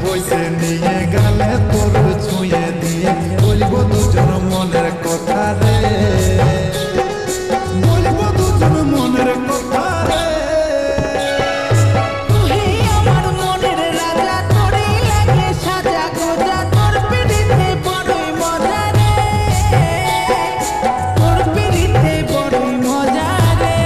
বইছে নিয়ে গালে তোর ছুঁয়ে দিয়ে বলবো দুজন মনের কথা রে, বলবো দুজন মনের কথা রে। তুই আমার মনের রাজা, তোরই লাগে সাজা গোজা, তোর পিড়িতে বড়ই মজা রে, তোর পিড়িতে বড়ই মজা রে।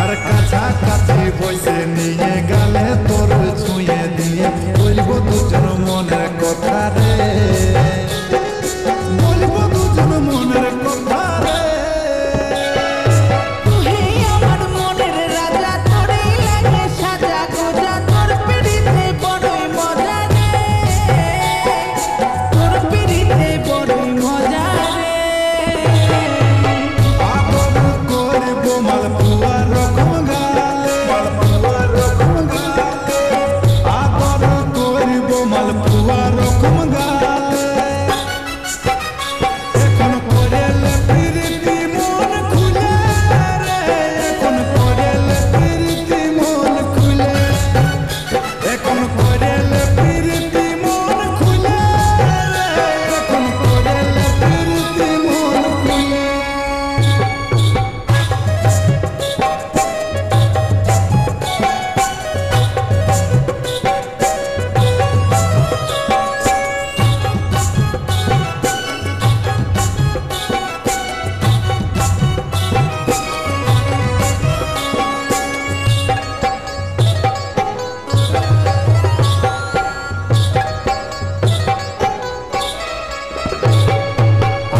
আর কাছাকাছি বইছে নিয়ে গালে তোর ছুঁয়ে দিয়ে বলবো দুজন মনের কথা রে, বলবো দুজন মনের কথা রে। তুই আমার মনের রাজা, তোরই লাগে সাজা গোজা, তোর পিড়িতে বড়ই মজা রে, তোর পিড়িতে বড়ই মজা রে। আদর করবো মালপুয়া রকম গালে, মালপুয়া রকম গালে, আদর করবো মালপুয়া রকম গালে। এখন করেলে প্রীতি মন খুলে রে, এখন করেলে প্রীতি মন খুলে, এখন করেলে প্রীতি মন খুলে রে, এখন করেলে প্রীতি মন খুলে।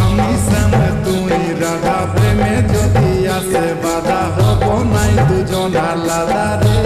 আমি শ্যাম তুই রাধা, প্রেমে যদি আসে বাধা হব নাই দুজন আলাদা রে।